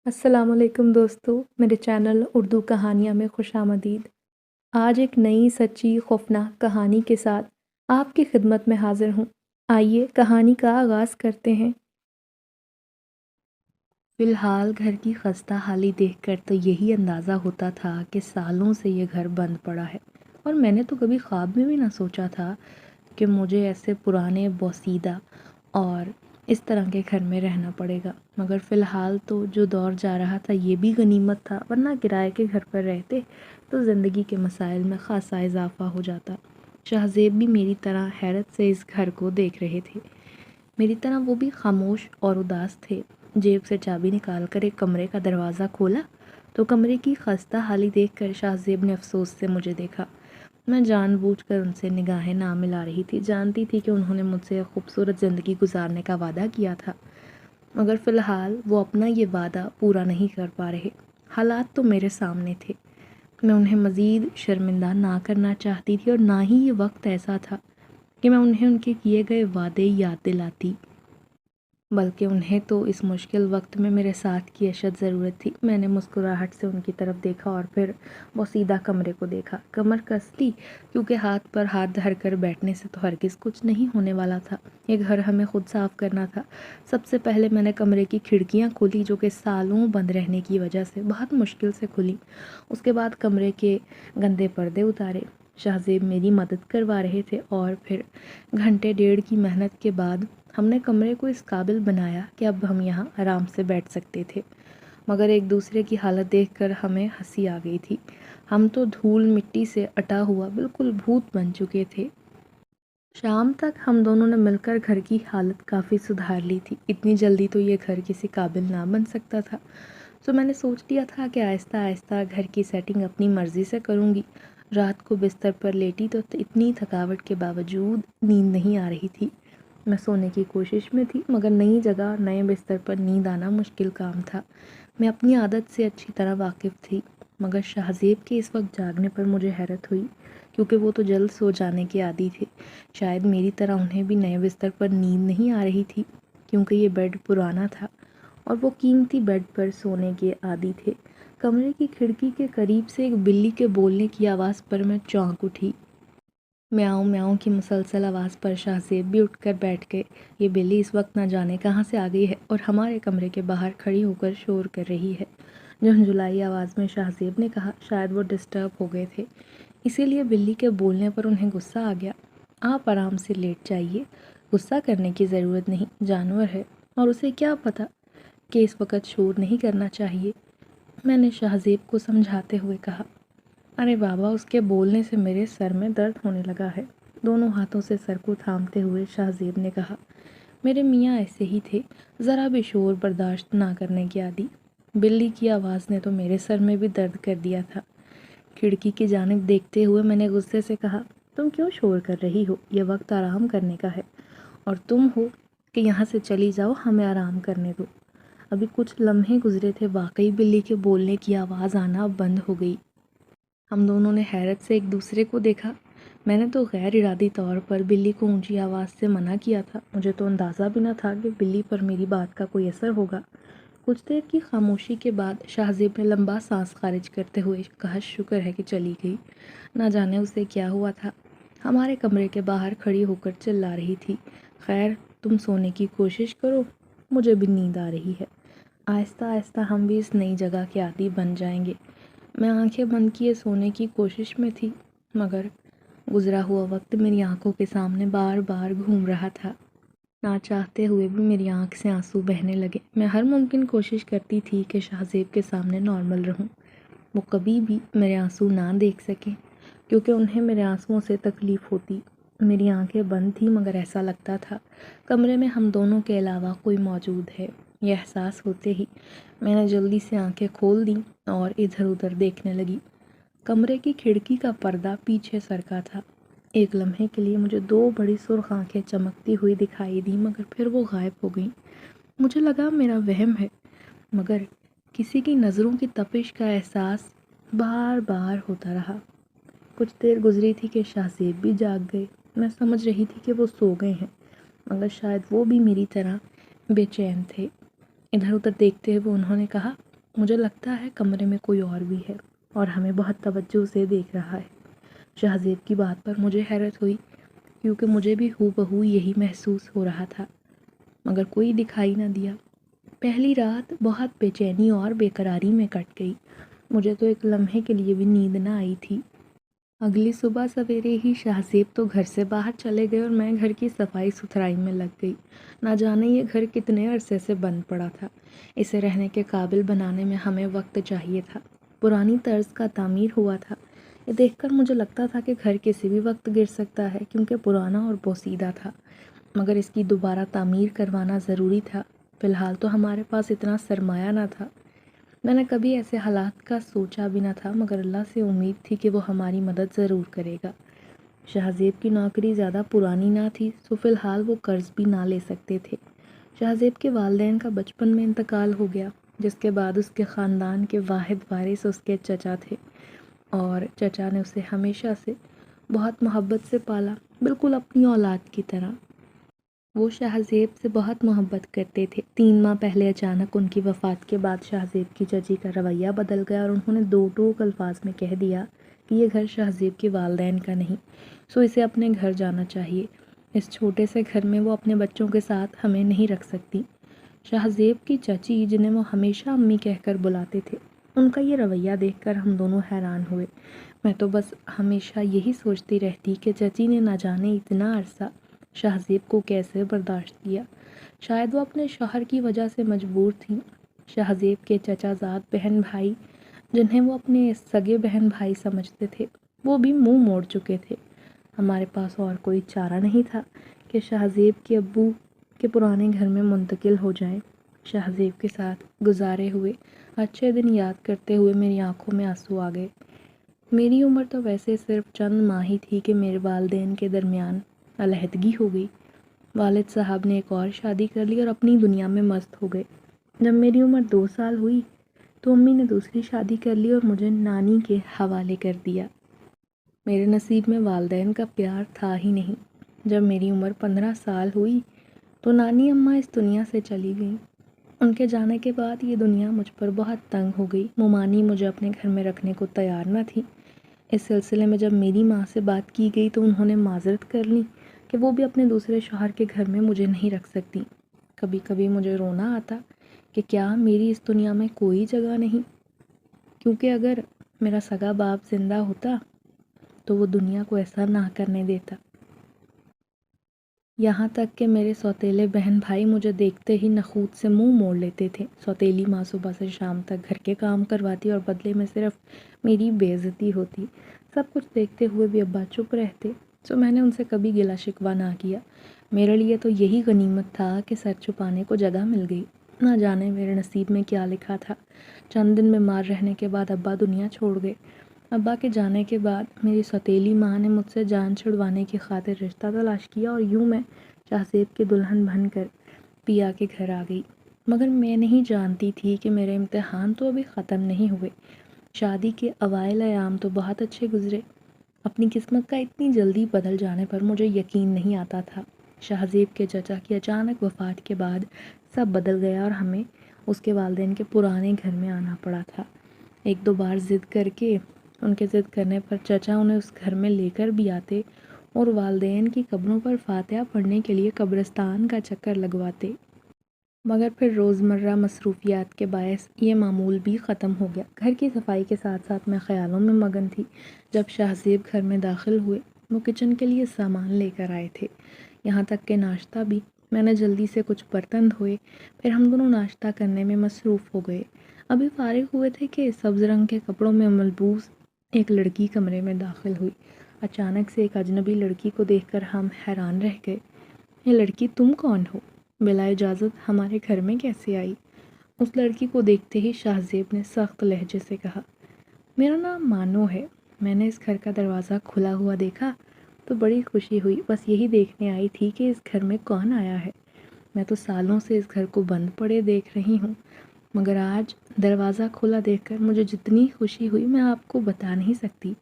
السلام علیکم دوستو، میرے چینل اردو کہانیاں میں خوش آمدید۔ آج ایک نئی سچی خوفناک کہانی کے ساتھ آپ کی خدمت میں حاضر ہوں۔ آئیے کہانی کا آغاز کرتے ہیں۔ فی الحال گھر کی خستہ حالی دیکھ کر تو یہی اندازہ ہوتا تھا کہ سالوں سے یہ گھر بند پڑا ہے، اور میں نے تو کبھی خواب میں بھی نہ سوچا تھا کہ مجھے ایسے پرانے بوسیدہ اور اس طرح کے گھر میں رہنا پڑے گا۔ مگر فی الحال تو جو دور جا رہا تھا یہ بھی غنیمت تھا، ورنہ کرائے کے گھر پر رہتے تو زندگی کے مسائل میں خاصا اضافہ ہو جاتا۔ شاہ زیب بھی میری طرح حیرت سے اس گھر کو دیکھ رہے تھے۔ میری طرح وہ بھی خاموش اور اداس تھے۔ جیب سے چابی نکال کر ایک کمرے کا دروازہ کھولا تو کمرے کی خستہ حالی دیکھ کر شاہ زیب نے افسوس سے مجھے دیکھا۔ میں جان بوجھ کر ان سے نگاہیں نہ ملا رہی تھی، جانتی تھی کہ انہوں نے مجھ سے خوبصورت زندگی گزارنے کا وعدہ کیا تھا، مگر فی الحال وہ اپنا یہ وعدہ پورا نہیں کر پا رہے۔ حالات تو میرے سامنے تھے، میں انہیں مزید شرمندہ نہ کرنا چاہتی تھی، اور نہ ہی یہ وقت ایسا تھا کہ میں انہیں ان کے کیے گئے وعدے یاد دلاتی، بلکہ انہیں تو اس مشکل وقت میں میرے ساتھ کی اشد ضرورت تھی۔ میں نے مسکراہٹ سے ان کی طرف دیکھا اور پھر وہ سیدھا کمرے کو دیکھا۔ کمر کس لی، کیونکہ ہاتھ پر ہاتھ دھر کر بیٹھنے سے تو ہرگز کچھ نہیں ہونے والا تھا۔ یہ گھر ہمیں خود صاف کرنا تھا۔ سب سے پہلے میں نے کمرے کی کھڑکیاں کھولی، جو کہ سالوں بند رہنے کی وجہ سے بہت مشکل سے کھلی۔ اس کے بعد کمرے کے گندے پردے اتارے۔ شاہ زیب میری مدد کروا رہے تھے، اور پھر گھنٹے ڈیڑھ کی محنت کے بعد ہم نے کمرے کو اس قابل بنایا کہ اب ہم یہاں آرام سے بیٹھ سکتے تھے۔ مگر ایک دوسرے کی حالت دیکھ کر ہمیں ہنسی آ گئی تھی۔ ہم تو دھول مٹی سے اٹا ہوا بالکل بھوت بن چکے تھے۔ شام تک ہم دونوں نے مل کر گھر کی حالت کافی سدھار لی تھی۔ اتنی جلدی تو یہ گھر کسی قابل نہ بن سکتا تھا، تو میں نے سوچ لیا تھا کہ آہستہ آہستہ گھر کی سیٹنگ اپنی مرضی سے کروں گی۔ رات کو بستر پر لیٹی تو اتنی تھکاوٹ کے باوجود نیند نہیں آ رہی تھی۔ میں سونے کی کوشش میں تھی، مگر نئی جگہ نئے بستر پر نیند آنا مشکل کام تھا۔ میں اپنی عادت سے اچھی طرح واقف تھی، مگر شاہ زیب کے اس وقت جاگنے پر مجھے حیرت ہوئی، کیونکہ وہ تو جلد سو جانے کے عادی تھے۔ شاید میری طرح انہیں بھی نئے بستر پر نیند نہیں آ رہی تھی، کیونکہ یہ بیڈ پرانا تھا اور وہ قیمتی بیڈ پر سونے کے عادی تھے۔ کمرے کی کھڑکی کے قریب سے ایک بلی کے بولنے کی آواز پر میں چونک اٹھی۔ میاؤں میاؤں کی مسلسل آواز پر شاہ زیب بھی اٹھ کر بیٹھ گئے۔ یہ بلی اس وقت نہ جانے کہاں سے آ گئی ہے اور ہمارے کمرے کے باہر کھڑی ہو کر شور کر رہی ہے۔ جھنجھلائی آواز میں شاہ زیب نے کہا۔ شاید وہ ڈسٹرب ہو گئے تھے، اسی لیے بلی کے بولنے پر انہیں غصہ آ گیا۔ آپ آرام سے لیٹ جائیے، غصہ کرنے کی ضرورت نہیں، جانور ہے اور اسے کیا پتہ کہ اس وقت شور نہیں کرنا چاہیے، میں نے شاہ زیب کو سمجھاتے ہوئے کہا۔ ارے بابا، اس کے بولنے سے میرے سر میں درد ہونے لگا ہے، دونوں ہاتھوں سے سر کو تھامتے ہوئے شاہ زیب نے کہا۔ میرے میاں ایسے ہی تھے، ذرا بھی شور برداشت نہ کرنے کے عادی۔ بلی کی آواز نے تو میرے سر میں بھی درد کر دیا تھا۔ کھڑکی کی جانب دیکھتے ہوئے میں نے غصے سے کہا، تم کیوں شور کر رہی ہو؟ یہ وقت آرام کرنے کا ہے، اور تم ہو کہ یہاں سے چلی جاؤ، ہمیں آرام کرنے دو۔ ابھی کچھ لمحے گزرے تھے، واقعی بلی کے بولنے کی آواز آنا بند ہو گئی۔ ہم دونوں نے حیرت سے ایک دوسرے کو دیکھا۔ میں نے تو غیر ارادی طور پر بلی کو اونچی آواز سے منع کیا تھا، مجھے تو اندازہ بھی نہ تھا کہ بلی پر میری بات کا کوئی اثر ہوگا۔ کچھ دیر کی خاموشی کے بعد شاہ زیب نے لمبا سانس خارج کرتے ہوئے کہا، شکر ہے کہ چلی گئی، نہ جانے اسے کیا ہوا تھا۔ ہمارے کمرے کے باہر کھڑی ہو کر چلا رہی تھی، خیر تم سونے کی کوشش کرو، مجھے بھی نیند آ رہی ہے، آہستہ آہستہ ہم بھی اس نئی جگہ کے عادی بن جائیں گے۔ میں آنکھیں بند کیے سونے کی کوشش میں تھی، مگر گزرا ہوا وقت میری آنکھوں کے سامنے بار بار گھوم رہا تھا۔ نہ چاہتے ہوئے بھی میری آنکھ سے آنسو بہنے لگے۔ میں ہر ممکن کوشش کرتی تھی کہ شاہ زیب کے سامنے نارمل رہوں، وہ کبھی بھی میرے آنسو نہ دیکھ سکیں، کیونکہ انہیں میرے آنسوؤں سے تکلیف ہوتی۔ میری آنکھیں بند تھیں، مگر ایسا لگتا تھا کمرے میں ہم دونوں کے علاوہ کوئی موجود ہے۔ یہ احساس ہوتے ہی میں نے جلدی سے آنکھیں کھول دیں اور ادھر ادھر دیکھنے لگی۔ کمرے کی کھڑکی کا پردہ پیچھے سرکا تھا۔ ایک لمحے کے لیے مجھے دو بڑی سرخ آنکھیں چمکتی ہوئی دکھائی دیں، مگر پھر وہ غائب ہو گئیں۔ مجھے لگا میرا وہم ہے، مگر کسی کی نظروں کی تپش کا احساس بار بار ہوتا رہا۔ کچھ دیر گزری تھی کہ شاہ زیب بھی جاگ گئے۔ میں سمجھ رہی تھی کہ وہ سو گئے ہیں، مگر شاید وہ بھی میری طرح بے چین تھے۔ ادھر ادھر دیکھتے ہوئے انہوں نے کہا، مجھے لگتا ہے کمرے میں کوئی اور بھی ہے اور ہمیں بہت توجہ سے دیکھ رہا ہے۔ شہزیب کی بات پر مجھے حیرت ہوئی کیونکہ مجھے بھی ہو بہو یہی محسوس ہو رہا تھا، مگر کوئی دکھائی نہ دیا۔ پہلی رات بہت بے چینی اور بے قراری میں کٹ گئی۔ مجھے تو ایک لمحے کے لیے بھی نیند نہ آئی تھی۔ اگلی صبح سویرے ہی شہزیب تو گھر سے باہر چلے گئے اور میں گھر کی صفائی ستھرائی میں لگ گئی۔ نہ جانے یہ گھر کتنے عرصے سے بند پڑا تھا۔ اسے رہنے کے قابل بنانے میں ہمیں وقت چاہیے تھا۔ پرانی طرز کا تعمیر ہوا تھا۔ یہ دیکھ کر مجھے لگتا تھا کہ گھر کسی بھی وقت گر سکتا ہے کیونکہ پرانا اور بوسیدہ تھا، مگر اس کی دوبارہ تعمیر کروانا ضروری تھا۔ فی الحال تو ہمارے پاس اتنا سرمایہ نہ تھا۔ میں نے کبھی ایسے حالات کا سوچا بھی نہ تھا، مگر اللہ سے امید تھی کہ وہ ہماری مدد ضرور کرے گا۔ شہزیب کی نوکری زیادہ پرانی نہ تھی، سو فی الحال وہ قرض بھی نہ لے سکتے تھے۔ شہزیب کے والدین کا بچپن میں انتقال ہو گیا، جس کے بعد اس کے خاندان کے واحد وارث اس کے چچا تھے، اور چچا نے اسے ہمیشہ سے بہت محبت سے پالا، بالکل اپنی اولاد کی طرح۔ وہ شہزیب سے بہت محبت کرتے تھے۔ 3 ماہ پہلے اچانک ان کی وفات کے بعد شہزیب کی چچی کا رویہ بدل گیا اور انہوں نے 2 ٹوک الفاظ میں کہہ دیا کہ یہ گھر شہزیب کے والدین کا نہیں، سو اسے اپنے گھر جانا چاہیے۔ اس چھوٹے سے گھر میں وہ اپنے بچوں کے ساتھ ہمیں نہیں رکھ سکتی۔ شہزیب کی چچی، جنہیں وہ ہمیشہ امی کہہ کر بلاتے تھے، ان کا یہ رویہ دیکھ کر ہم دونوں حیران ہوئے۔ میں تو بس ہمیشہ یہی سوچتی رہتی کہ چچی نے نہ جانے اتنا عرصہ شہزیب کو کیسے برداشت کیا۔ شاید وہ اپنے شوہر کی وجہ سے مجبور تھیں۔ شہزیب کے چچا زاد بہن بھائی، جنہیں وہ اپنے سگے بہن بھائی سمجھتے تھے، وہ بھی منہ موڑ چکے تھے۔ ہمارے پاس اور کوئی چارہ نہیں تھا کہ شہزیب کے ابو کے پرانے گھر میں منتقل ہو جائیں۔ شہزیب کے ساتھ گزارے ہوئے اچھے دن یاد کرتے ہوئے میری آنکھوں میں آنسو آ گئے۔ میری عمر تو ویسے صرف چند ماہ ہی تھی کہ میرے والدین کے درمیان علیحدگی ہو گئی۔ والد صاحب نے ایک اور شادی کر لی اور اپنی دنیا میں مست ہو گئے۔ جب میری عمر 2 سال ہوئی تو امی نے دوسری شادی کر لی اور مجھے نانی کے حوالے کر دیا۔ میرے نصیب میں والدین کا پیار تھا ہی نہیں۔ جب میری عمر 15 سال ہوئی تو نانی اماں اس دنیا سے چلی گئیں۔ ان کے جانے کے بعد یہ دنیا مجھ پر بہت تنگ ہو گئی۔ ممانی مجھے اپنے گھر میں رکھنے کو تیار نہ تھی۔ اس سلسلے میں جب میری ماں سے بات کی گئی تو انہوں نے معذرت کر لی کہ وہ بھی اپنے دوسرے شوہر کے گھر میں مجھے نہیں رکھ سکتی۔ کبھی کبھی مجھے رونا آتا کہ کیا میری اس دنیا میں کوئی جگہ نہیں، کیونکہ اگر میرا سگا باپ زندہ ہوتا تو وہ دنیا کو ایسا نہ کرنے دیتا۔ یہاں تک کہ میرے سوتیلے بہن بھائی مجھے دیکھتے ہی نخوت سے منہ موڑ لیتے تھے۔ سوتیلی ماں صبح سے شام تک گھر کے کام کرواتی اور بدلے میں صرف میری بے عزتی ہوتی۔ سب کچھ دیکھتے ہوئے بھی ابا چپ رہتے، تو میں نے ان سے کبھی گلہ شکوہ نہ کیا۔ میرے لیے تو یہی غنیمت تھا کہ سر چھپانے کو جگہ مل گئی۔ نہ جانے میرے نصیب میں کیا لکھا تھا۔ چند دن بیمار رہنے کے بعد ابا دنیا چھوڑ گئے۔ ابا کے جانے کے بعد میری سوتیلی ماں نے مجھ سے جان چھڑوانے کی خاطر رشتہ تلاش کیا اور یوں میں شہزیب کی دلہن بن کر پیا کے گھر آ گئی۔ مگر میں نہیں جانتی تھی کہ میرے امتحان تو ابھی ختم نہیں ہوئے۔ شادی کے اوائل ایام تو بہت اچھے گزرے۔ اپنی قسمت کا اتنی جلدی بدل جانے پر مجھے یقین نہیں آتا تھا۔ شہزیب کے چچا کی اچانک وفات کے بعد سب بدل گیا اور ہمیں اس کے والدین کے پرانے گھر میں آنا پڑا تھا۔ 1-2 بار ضد کر کے، ان کے ضد کرنے پر چچا انہیں اس گھر میں لے کر بھی آتے اور والدین کی قبروں پر فاتحہ پڑھنے کے لیے قبرستان کا چکر لگواتے۔ مگر پھر روزمرہ مصروفیات کے باعث یہ معمول بھی ختم ہو گیا۔ گھر کی صفائی کے ساتھ ساتھ میں خیالوں میں مگن تھی۔ جب شہزیب گھر میں داخل ہوئے، وہ کچن کے لیے سامان لے کر آئے تھے، یہاں تک کہ ناشتہ بھی۔ میں نے جلدی سے کچھ برتن دھوئے، پھر ہم دونوں ناشتہ کرنے میں مصروف ہو گئے۔ ابھی فارغ ہوئے تھے کہ سبز رنگ کے کپڑوں میں ملبوس ایک لڑکی کمرے میں داخل ہوئی۔ اچانک سے ایک اجنبی لڑکی کو دیکھ کر ہم حیران رہ گئے۔ یہ لڑکی تم کون ہو؟ بلا اجازت ہمارے گھر میں کیسے آئی؟ اس لڑکی کو دیکھتے ہی شہزیب نے سخت لہجے سے کہا، میرا نام مانو ہے۔ میں نے اس گھر کا دروازہ کھلا ہوا دیکھا تو بڑی خوشی ہوئی، بس یہی دیکھنے آئی تھی کہ اس گھر میں کون آیا ہے۔ میں تو سالوں سے اس گھر کو بند پڑے دیکھ رہی ہوں، مگر آج دروازہ کھلا دیکھ کر مجھے جتنی خوشی ہوئی میں آپ کو بتا نہیں سکتی۔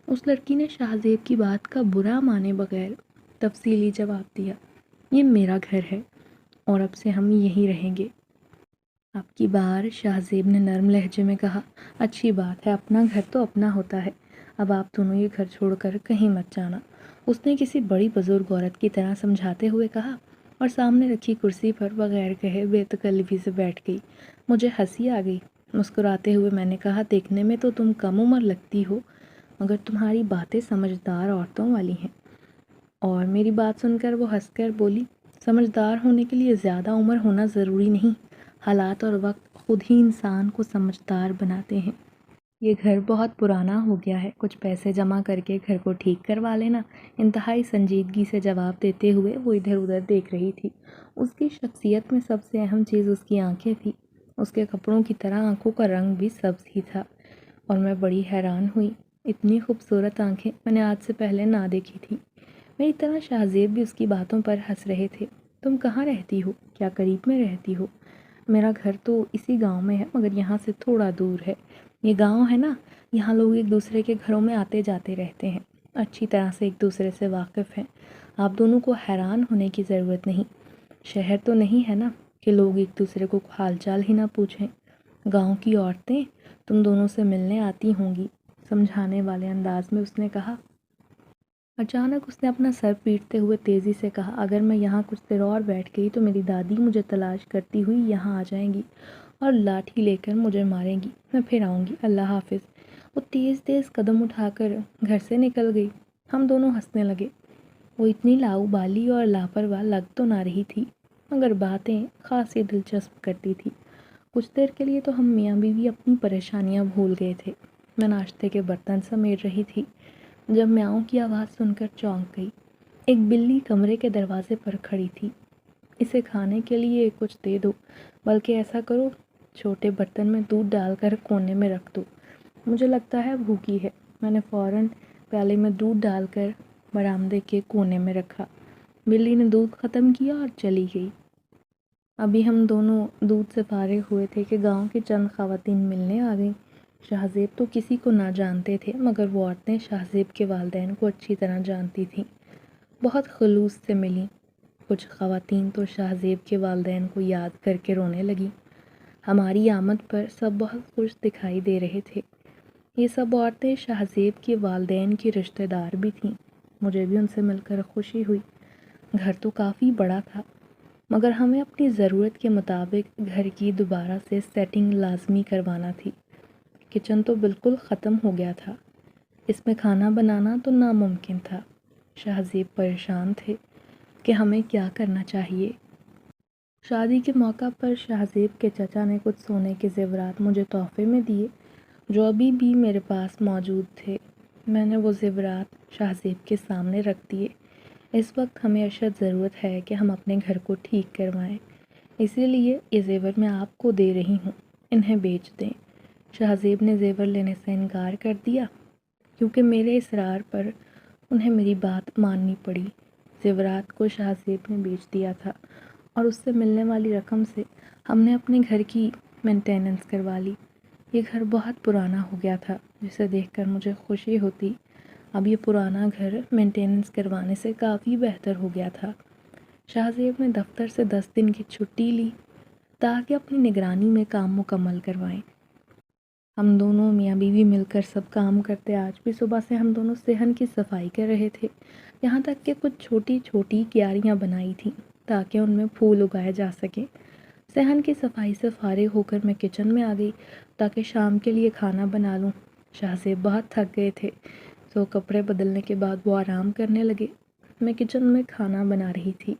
اس لڑکی نے شہزیب کی بات کا برا مانے بغیر تفصیلی جواب دیا، یہ میرا گھر ہے اور اب سے ہم یہیں رہیں گے۔ آپ کی بار شاہزیب نے نرم لہجے میں کہا۔ اچھی بات ہے، اپنا گھر تو اپنا ہوتا ہے، اب آپ دونوں یہ گھر چھوڑ کر کہیں مت جانا، اس نے کسی بڑی بزرگ عورت کی طرح سمجھاتے ہوئے کہا اور سامنے رکھی کرسی پر بغیر کہے بے تکلفی سے بیٹھ گئی۔ مجھے ہنسی آ گئی۔ مسکراتے ہوئے میں نے کہا، دیکھنے میں تو تم کم عمر لگتی ہو مگر تمہاری باتیں سمجھدار عورتوں والی ہیں۔ اور میری بات سن کر وہ ہنس کر بولی، سمجھدار ہونے کے لیے زیادہ عمر ہونا ضروری نہیں، حالات اور وقت خود ہی انسان کو سمجھدار بناتے ہیں۔ یہ گھر بہت پرانا ہو گیا ہے، کچھ پیسے جمع کر کے گھر کو ٹھیک کروا لینا۔ انتہائی سنجیدگی سے جواب دیتے ہوئے وہ ادھر ادھر دیکھ رہی تھی۔ اس کی شخصیت میں سب سے اہم چیز اس کی آنکھیں تھی۔ اس کے کپڑوں کی طرح آنکھوں کا رنگ بھی سبز ہی تھا اور میں بڑی حیران ہوئی۔ اتنی خوبصورت آنکھیں میں نے آج سے پہلے نہ دیکھی تھی۔ میری طرح شاہزیب بھی اس کی باتوں پر ہنس رہے تھے۔ تم کہاں رہتی ہو؟ کیا قریب میں رہتی ہو؟ میرا گھر تو اسی گاؤں میں ہے مگر یہاں سے تھوڑا دور ہے۔ یہ گاؤں ہے نا، یہاں لوگ ایک دوسرے کے گھروں میں آتے جاتے رہتے ہیں، اچھی طرح سے ایک دوسرے سے واقف ہیں۔ آپ دونوں کو حیران ہونے کی ضرورت نہیں۔ شہر تو نہیں ہے نا کہ لوگ ایک دوسرے کو حال چال ہی نہ پوچھیں۔ گاؤں کی عورتیں تم دونوں سے ملنے آتی ہوں گی، سمجھانے والے انداز میں اس نے کہا۔ اچانک اس نے اپنا سر پیٹتے ہوئے تیزی سے کہا، اگر میں یہاں کچھ دیر اور بیٹھ گئی تو میری دادی مجھے تلاش کرتی ہوئی یہاں آ جائیں گی اور لاٹھی لے کر مجھے ماریں گی۔ میں پھر آؤں گی، اللہ حافظ۔ وہ تیز تیز قدم اٹھا کر گھر سے نکل گئی۔ ہم دونوں ہنسنے لگے۔ وہ اتنی لاؤبالی اور لاپرواہ لگ تو نہ رہی تھی مگر باتیں خاصی دلچسپ کرتی تھی۔ کچھ دیر کے لیے تو ہم میاں بیوی اپنی پریشانیاں بھول گئے تھے۔ میں ناشتے کے برتن سمیٹ رہی تھی جب میاؤں کی آواز سن کر چونک گئی۔ ایک بلی کمرے کے دروازے پر کھڑی تھی۔ اسے کھانے کے لیے کچھ دے دو، بلکہ ایسا کرو چھوٹے برتن میں دودھ ڈال کر کونے میں رکھ دو، مجھے لگتا ہے بھوکی ہے۔ میں نے فوراً پیالے میں دودھ ڈال کر برآمدے کے کونے میں رکھا۔ بلی نے دودھ ختم کیا اور چلی گئی۔ ابھی ہم دونوں دودھ سے فارغ ہوئے تھے کہ گاؤں کی چند خواتین ملنے آ گئیں۔ شاہزیب تو کسی کو نہ جانتے تھے مگر وہ عورتیں شاہزیب کے والدین کو اچھی طرح جانتی تھیں۔ بہت خلوص سے ملیں۔ کچھ خواتین تو شاہزیب کے والدین کو یاد کر کے رونے لگیں۔ ہماری آمد پر سب بہت خوش دکھائی دے رہے تھے۔ یہ سب عورتیں شاہزیب کے والدین کی رشتہ دار بھی تھیں۔ مجھے بھی ان سے مل کر خوشی ہوئی۔ گھر تو کافی بڑا تھا مگر ہمیں اپنی ضرورت کے مطابق گھر کی دوبارہ سے سیٹنگ لازمی کروانا تھی۔ کچن تو بالکل ختم ہو گیا تھا، اس میں کھانا بنانا تو ناممکن تھا۔ شاہزیب پریشان تھے کہ ہمیں کیا کرنا چاہیے۔ شادی کے موقع پر شاہزیب کے چچا نے کچھ سونے کے زیورات مجھے تحفے میں دیے جو ابھی بھی میرے پاس موجود تھے۔ میں نے وہ زیورات شاہزیب کے سامنے رکھ دیے۔ اس وقت ہمیں اشد ضرورت ہے کہ ہم اپنے گھر کو ٹھیک کروائیں، اسی لیے یہ زیور میں آپ کو دے رہی ہوں، انہیں بیچ دیں۔ شاہزیب نے زیور لینے سے انکار کر دیا کیونکہ میرے اصرار پر انہیں میری بات ماننی پڑی۔ زیورات کو شاہزیب نے بیچ دیا تھا اور اس سے ملنے والی رقم سے ہم نے اپنے گھر کی مینٹیننس کروا لی۔ یہ گھر بہت پرانا ہو گیا تھا جسے دیکھ کر مجھے خوشی ہوتی۔ اب یہ پرانا گھر مینٹیننس کروانے سے کافی بہتر ہو گیا تھا۔ شاہزیب نے دفتر سے 10 دن کی چھٹی لی تاکہ اپنی نگرانی میں کام مکمل کروائیں۔ ہم دونوں میاں بیوی مل کر سب کام کرتے۔ آج بھی صبح سے ہم دونوں صحن کی صفائی کر رہے تھے، یہاں تک کہ کچھ چھوٹی چھوٹی کیاریاں بنائی تھیں تاکہ ان میں پھول اگائے جا سکیں۔ صحن کی صفائی سے فارغ ہو کر میں کچن میں آ گئی تاکہ شام کے لیے کھانا بنا لوں۔ شاہزیب بہت تھک گئے تھے تو کپڑے بدلنے کے بعد وہ آرام کرنے لگے۔ میں کچن میں کھانا بنا رہی تھی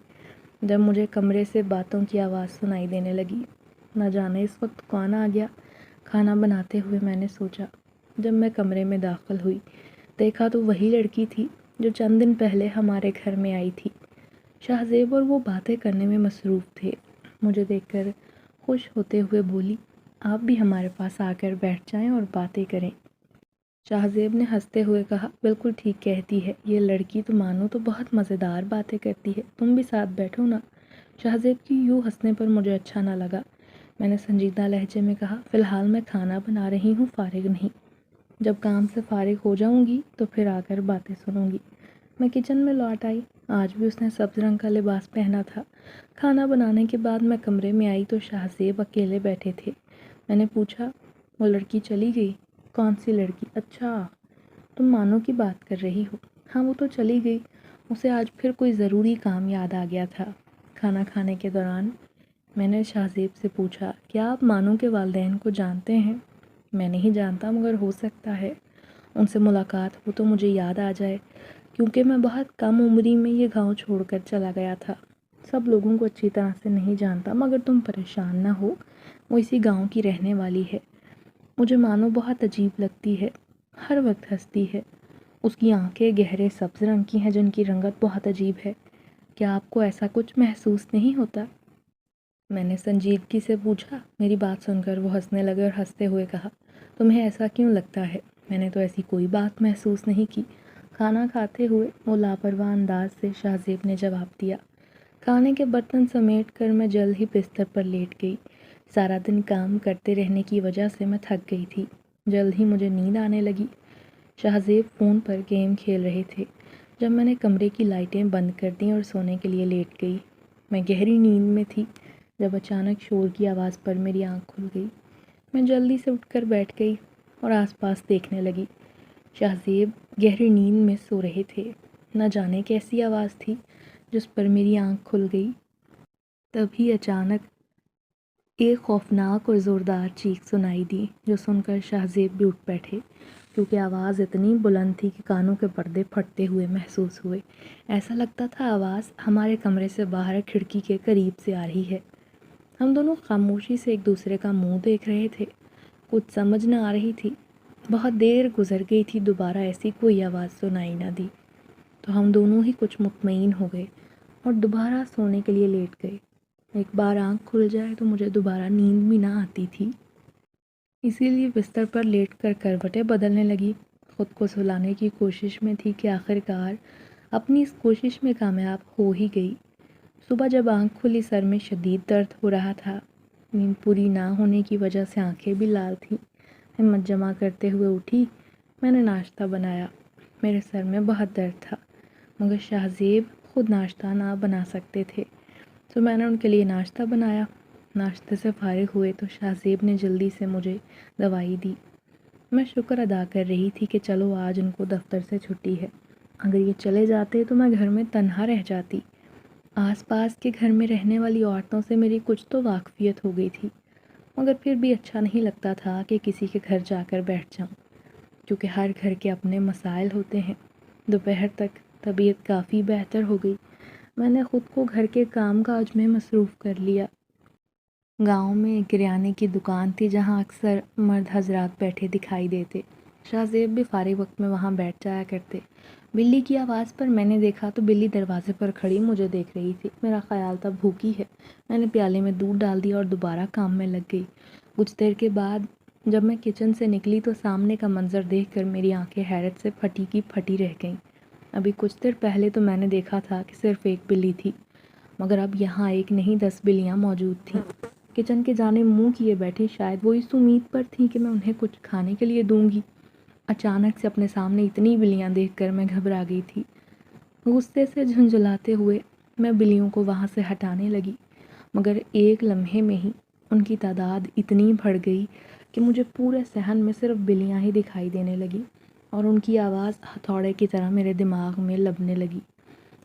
جب مجھے کمرے سے باتوں کی آواز سنائی دینے لگی۔ نہ جانے اس وقت کون آ گیا۔ کھانا بناتے ہوئے میں نے سوچا۔ جب میں کمرے میں داخل ہوئی دیکھا تو وہی لڑکی تھی جو چند دن پہلے ہمارے گھر میں آئی تھی۔ شاہزیب اور وہ باتیں کرنے میں مصروف تھے۔ مجھے دیکھ کر خوش ہوتے ہوئے بولی، آپ بھی ہمارے پاس آ کر بیٹھ جائیں اور باتیں کریں۔ شاہزیب نے ہنستے ہوئے کہا، بالکل ٹھیک کہتی ہے، یہ لڑکی تو مانو تو بہت مزیدار باتیں کرتی ہے، تم بھی ساتھ بیٹھو نا۔ شاہزیب کی یوں ہنسنے پر مجھے اچھا نہ لگا۔ میں نے سنجیدہ لہجے میں کہا، فی الحال میں کھانا بنا رہی ہوں، فارغ نہیں۔ جب کام سے فارغ ہو جاؤں گی تو پھر آ کر باتیں سنوں گی۔ میں کچن میں لوٹ آئی۔ آج بھی اس نے سبز رنگ کا لباس پہنا تھا۔ کھانا بنانے کے بعد میں کمرے میں آئی تو شہزیب اکیلے بیٹھے تھے۔ میں نے پوچھا، وہ لڑکی چلی گئی؟ کون سی لڑکی؟ اچھا، تم مانو کی بات کر رہی ہو؟ ہاں وہ تو چلی گئی، اسے آج پھر کوئی ضروری کام یاد آ گیا تھا۔ کھانا کھانے کے دوران میں نے شہزیب سے پوچھا، کیا آپ مانو کے والدین کو جانتے ہیں؟ میں نہیں جانتا، مگر ہو سکتا ہے ان سے ملاقات ہو تو مجھے یاد آ جائے، کیونکہ میں بہت کم عمری میں یہ گاؤں چھوڑ کر چلا گیا تھا۔ سب لوگوں کو اچھی طرح سے نہیں جانتا، مگر تم پریشان نہ ہو، وہ اسی گاؤں کی رہنے والی ہے۔ مجھے مانو بہت عجیب لگتی ہے، ہر وقت ہنستی ہے۔ اس کی آنکھیں گہرے سبز رنگ کی ہیں جن کی رنگت بہت عجیب ہے۔ کیا آپ کو ایسا کچھ محسوس نہیں ہوتا؟ میں نے سنجیدگی سے پوچھا۔ میری بات سن کر وہ ہنسنے لگے اور ہنستے ہوئے کہا، تمہیں ایسا کیوں لگتا ہے؟ میں نے تو ایسی کوئی بات محسوس نہیں کی۔ کھانا کھاتے ہوئے وہ لاپرواہ انداز سے شہزیب نے جواب دیا۔ کھانے کے برتن سمیٹ کر میں جلد ہی بستر پر لیٹ گئی۔ سارا دن کام کرتے رہنے کی وجہ سے میں تھک گئی تھی۔ جلد ہی مجھے نیند آنے لگی۔ شہزیب فون پر گیم کھیل رہے تھے جب میں نے کمرے کی لائٹیں بند کر دیں اور سونے کے لیے لیٹ گئی۔ میں گہری نیند میں تھی جب اچانک شور کی آواز پر میری آنکھ کھل گئی۔ میں جلدی سے اٹھ کر بیٹھ گئی اور آس پاس دیکھنے لگی۔ شہزیب گہری نیند میں سو رہے تھے۔ نہ جانے کیسی آواز تھی جس پر میری آنکھ کھل گئی۔ تبھی اچانک ایک خوفناک اور زوردار چیخ سنائی دی، جو سن کر شہزیب بھی اٹھ بیٹھے، کیونکہ آواز اتنی بلند تھی کہ کانوں کے پردے پھٹتے ہوئے محسوس ہوئے۔ ایسا لگتا تھا آواز ہمارے کمرے سے باہر کھڑکی کے قریب سے آ رہی ہے۔ ہم دونوں خاموشی سے ایک دوسرے کا منہ دیکھ رہے تھے۔ کچھ سمجھ نہ آ رہی تھی۔ بہت دیر گزر گئی تھی، دوبارہ ایسی کوئی آواز سنائی نہ دی، تو ہم دونوں ہی کچھ مطمئن ہو گئے اور دوبارہ سونے کے لیے لیٹ گئے۔ ایک بار آنکھ کھل جائے تو مجھے دوبارہ نیند بھی نہ آتی تھی، اسی لیے بستر پر لیٹ کر کروٹیں بدلنے لگی۔ خود کو سلانے کی کوشش میں تھی کہ آخر کار اپنی اس کوشش میں کامیاب ہو ہی گئی۔ صبح جب آنکھ کھلی سر میں شدید درد ہو رہا تھا۔ نیند پوری نہ ہونے کی وجہ سے آنکھیں بھی لال تھیں۔ ہمت جمع کرتے ہوئے اٹھی۔ میں نے ناشتہ بنایا۔ میرے سر میں بہت درد تھا، مگر شہزیب خود ناشتہ نہ بنا سکتے تھے، تو میں نے ان کے لیے ناشتہ بنایا۔ ناشتے سے فارغ ہوئے تو شہزیب نے جلدی سے مجھے دوائی دی۔ میں شکر ادا کر رہی تھی کہ چلو آج ان کو دفتر سے چھٹی ہے، اگر یہ چلے جاتے تو میں گھر میں تنہا رہ جاتی۔ آس پاس کے گھر میں رہنے والی عورتوں سے میری کچھ تو واقفیت ہو گئی تھی، مگر پھر بھی اچھا نہیں لگتا تھا کہ کسی کے گھر جا کر بیٹھ جاؤں، کیونکہ ہر گھر کے اپنے مسائل ہوتے ہیں۔ دوپہر تک طبیعت کافی بہتر ہو گئی۔ میں نے خود کو گھر کے کام کاج میں مصروف کر لیا۔ گاؤں میں ایک کریانے کی دکان تھی جہاں اکثر مرد حضرات بیٹھے دکھائی دیتے۔ شہزیب بھی فارغ وقت میں وہاں بیٹھ جایا کرتے۔ بلی کی آواز پر میں نے دیکھا تو بلی دروازے پر کھڑی مجھے دیکھ رہی تھی۔ میرا خیال تھا بھوکی ہے۔ میں نے پیالے میں دودھ ڈال دیا اور دوبارہ کام میں لگ گئی۔ کچھ دیر کے بعد جب میں کچن سے نکلی تو سامنے کا منظر دیکھ کر میری آنکھیں حیرت سے پھٹی کی پھٹی رہ گئیں۔ ابھی کچھ دیر پہلے تو میں نے دیکھا تھا کہ صرف ایک بلی تھی، مگر اب یہاں ایک نہیں 10 بلیاں موجود تھیں۔ کچن کے جانب منہ کیے بیٹھی، شاید وہ اس امید پر تھیں کہ میں انہیں کچھ کھانے کے لیے دوں گی۔ اچانک سے اپنے سامنے اتنی بلیاں دیکھ کر میں گھبرا گئی تھی۔ غصے سے جھنجھلاتے ہوئے میں بلیوں کو وہاں سے ہٹانے لگی، مگر ایک لمحے میں ہی ان کی تعداد اتنی بڑھ گئی کہ مجھے پورے صحن میں صرف بلیاں ہی دکھائی دینے لگی اور ان کی آواز ہتھوڑے کی طرح میرے دماغ میں لبنے لگی۔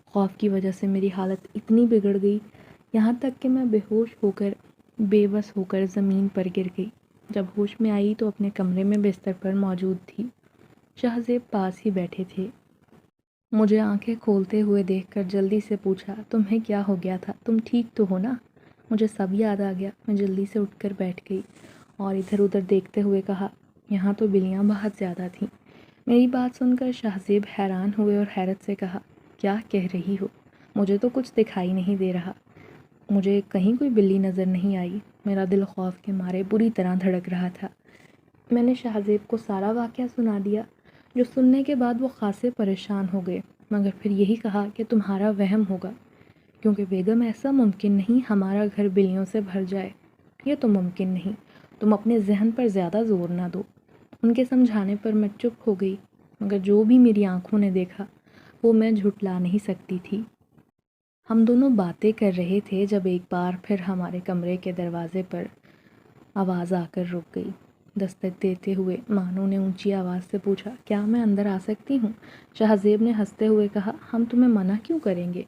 خوف کی وجہ سے میری حالت اتنی بگڑ گئی، یہاں تک کہ میں بے ہوش ہو کر بے بس ہو کر زمین پر گر گئی۔ جب ہوش میں آئی تو اپنے کمرے میں بستر پر موجود تھی۔ شہزیب پاس ہی بیٹھے تھے۔ مجھے آنکھیں کھولتے ہوئے دیکھ کر جلدی سے پوچھا، تمہیں کیا ہو گیا تھا؟ تم ٹھیک تو ہو نا؟ مجھے سب یاد آ گیا۔ میں جلدی سے اٹھ کر بیٹھ گئی اور ادھر ادھر دیکھتے ہوئے کہا، یہاں تو بلیاں بہت زیادہ تھیں۔ میری بات سن کر شہزیب حیران ہوئے اور حیرت سے کہا، کیا کہہ رہی ہو؟ مجھے تو کچھ دکھائی نہیں دے رہا۔ مجھے کہیں کوئی بلی نظر نہیں آئی۔ میرا دل خوف کے مارے بری طرح دھڑک رہا تھا۔ میں نے شہزیب کو سارا واقعہ سنا دیا، جو سننے کے بعد وہ خاصے پریشان ہو گئے، مگر پھر یہی کہا کہ تمہارا وہم ہوگا، کیونکہ بیگم ایسا ممکن نہیں ہمارا گھر بلیوں سے بھر جائے، یہ تو ممکن نہیں، تم اپنے ذہن پر زیادہ زور نہ دو۔ ان کے سمجھانے پر میں چپ ہو گئی، مگر جو بھی میری آنکھوں نے دیکھا وہ میں جھٹلا نہیں سکتی تھی۔ ہم دونوں باتیں کر رہے تھے جب ایک بار پھر ہمارے کمرے کے دروازے پر آواز آ کر رک گئی۔ دستک دیتے ہوئے مانو نے اونچی آواز سے پوچھا، کیا میں اندر آ سکتی ہوں؟ شہزیب نے ہنستے ہوئے کہا، ہم تمہیں منع کیوں کریں گے؟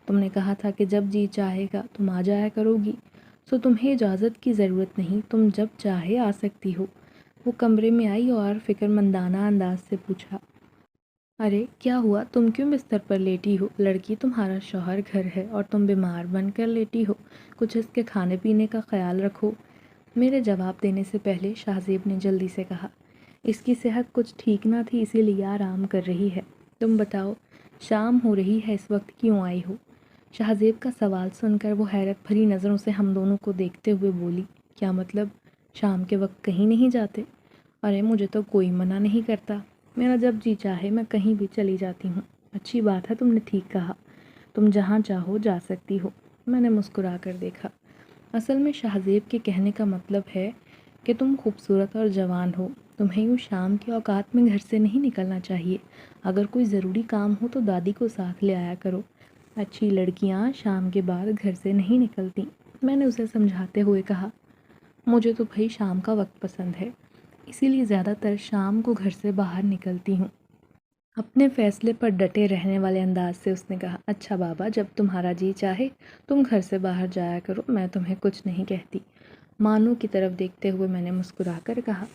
تم نے کہا تھا کہ جب جی چاہے گا تم آ جایا کرو گی، سو تمہیں اجازت کی ضرورت نہیں، تم جب چاہے آ سکتی ہو۔ وہ کمرے میں آئی اور فکر مندانہ انداز سے پوچھا، ارے کیا ہوا؟ تم کیوں بستر پر لیٹی ہو؟ لڑکی، تمہارا شوہر گھر ہے اور تم بیمار بن کر لیٹی ہو، کچھ اس کے کھانے پینے کا خیال رکھو۔ میرے جواب دینے سے پہلے شہزیب نے جلدی سے کہا، اس کی صحت کچھ ٹھیک نہ تھی، اسی لیے آرام کر رہی ہے۔ تم بتاؤ، شام ہو رہی ہے، اس وقت کیوں آئی ہو؟ شہزیب کا سوال سن کر وہ حیرت بھری نظروں سے ہم دونوں کو دیکھتے ہوئے بولی، کیا مطلب؟ شام کے وقت کہیں نہیں جاتے؟ ارے مجھے تو کوئی منع نہیں کرتا، میرا جب جی چاہے میں کہیں بھی چلی جاتی ہوں۔ اچھی بات ہے، تم نے ٹھیک کہا، تم جہاں چاہو جا سکتی ہو۔ میں نے مسکرا کر دیکھا۔ اصل میں شہزیب کے کہنے کا مطلب ہے کہ تم خوبصورت اور جوان ہو، تمہیں یوں شام کے اوقات میں گھر سے نہیں نکلنا چاہیے، اگر کوئی ضروری کام ہو تو دادی کو ساتھ لے آیا کرو، اچھی لڑکیاں شام کے بعد گھر سے نہیں نکلتی۔ میں نے اسے سمجھاتے ہوئے کہا، مجھے تو بھائی شام کا وقت پسند ہے، اسی لیے زیادہ تر شام کو گھر سے باہر نکلتی ہوں۔ اپنے فیصلے پر ڈٹے رہنے والے انداز سے اس نے کہا، اچھا بابا، جب تمہارا جی چاہے تم گھر سے باہر جایا کرو، میں تمہیں کچھ نہیں کہتی۔ مانو کی طرف دیکھتے ہوئے میں نے مسکرا کر کہا۔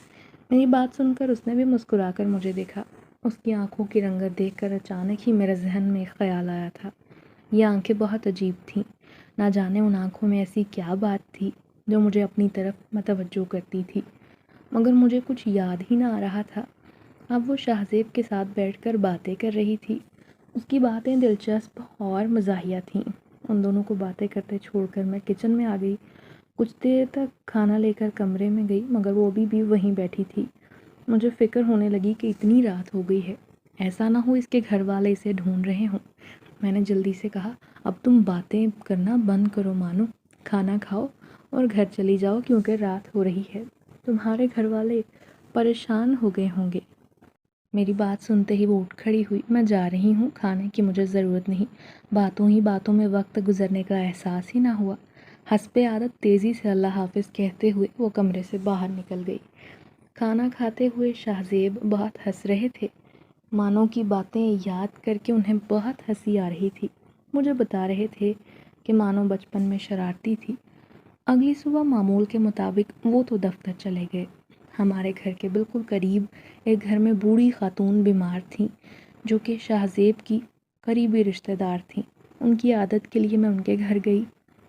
میری بات سن کر اس نے بھی مسکرا کر مجھے دیکھا۔ اس کی آنکھوں کی رنگت دیکھ کر اچانک ہی میرے ذہن میں ایک خیال آیا تھا۔ یہ آنکھیں بہت عجیب تھیں، نہ جانے ان آنکھوں میں ایسی کیا بات تھی جو مجھے اپنی طرف متوجہ کرتی تھی، مگر مجھے کچھ یاد ہی نہ آ رہا تھا۔ اب وہ شہزیب کے ساتھ بیٹھ کر باتیں کر رہی تھی۔ اس کی باتیں دلچسپ اور مزاحیہ تھیں۔ ان دونوں کو باتیں کرتے چھوڑ کر میں کچن میں آ گئی۔ کچھ دیر تک کھانا لے کر کمرے میں گئی، مگر وہ بھی وہیں بیٹھی تھی۔ مجھے فکر ہونے لگی کہ اتنی رات ہو گئی ہے، ایسا نہ ہو اس کے گھر والے اسے ڈھونڈ رہے ہوں۔ میں نے جلدی سے کہا، اب تم باتیں کرنا بند کرو مانو، کھانا کھاؤ اور گھر چلی جاؤ، کیونکہ رات ہو رہی ہے، تمہارے گھر والے پریشان ہو گئے ہوں گے۔ میری بات سنتے ہی وہ اٹھ کھڑی ہوئی، میں جا رہی ہوں، کھانے کی مجھے ضرورت نہیں۔ باتوں ہی باتوں میں وقت گزرنے کا احساس ہی نہ ہوا۔ حسب عادت تیزی سے اللہ حافظ کہتے ہوئے وہ کمرے سے باہر نکل گئی۔ کھانا کھاتے ہوئے شہزیب بہت ہنس رہے تھے۔ مانو کی باتیں یاد کر کے انہیں بہت ہنسی آ رہی تھی۔ مجھے بتا رہے تھے کہ مانو بچپن میں شرارتی تھی۔ اگلی صبح معمول کے مطابق وہ تو دفتر چلے گئے۔ ہمارے گھر کے بالکل قریب ایک گھر میں بوڑھی خاتون بیمار تھیں، جو کہ شہزیب کی قریبی رشتہ دار تھیں۔ ان کی عادت کے لیے میں ان کے گھر گئی۔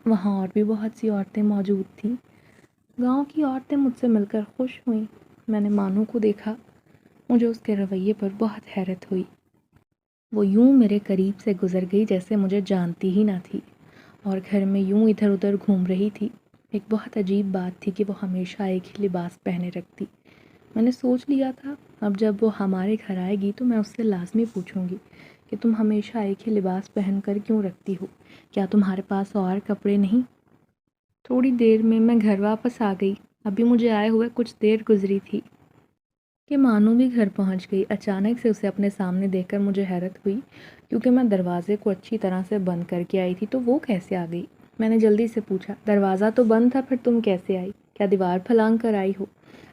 وہاں اور بھی بہت سی عورتیں موجود تھیں۔ گاؤں کی عورتیں مجھ سے مل کر خوش ہوئیں۔ میں نے مانو کو دیکھا، مجھے اس کے رویے پر بہت حیرت ہوئی۔ وہ یوں میرے قریب سے گزر گئی جیسے مجھے جانتی ہی نہ تھی، اور گھر میں یوں ادھر ادھر گھوم رہی تھی۔ ایک بہت عجیب بات تھی کہ وہ ہمیشہ ایک ہی لباس پہنے رکھتی۔ میں نے سوچ لیا تھا اب جب وہ ہمارے گھر آئے گی تو میں اس سے لازمی پوچھوں گی کہ تم ہمیشہ ایک ہی لباس پہن کر کیوں رکھتی ہو؟ کیا تمہارے پاس اور کپڑے نہیں؟ تھوڑی دیر میں میں گھر واپس آ گئی۔ ابھی مجھے آئے ہوئے کچھ دیر گزری تھی کہ مانو بھی گھر پہنچ گئی۔ اچانک سے اسے اپنے سامنے دیکھ کر مجھے حیرت ہوئی، کیونکہ میں دروازے کو اچھی طرح سے بند کر کے آئی تھی، تو وہ کیسے آ گئی؟ میں نے جلدی سے پوچھا، دروازہ تو بند تھا، پھر تم کیسے آئی؟ کیا دیوار پھلانگ کر آئی ہو؟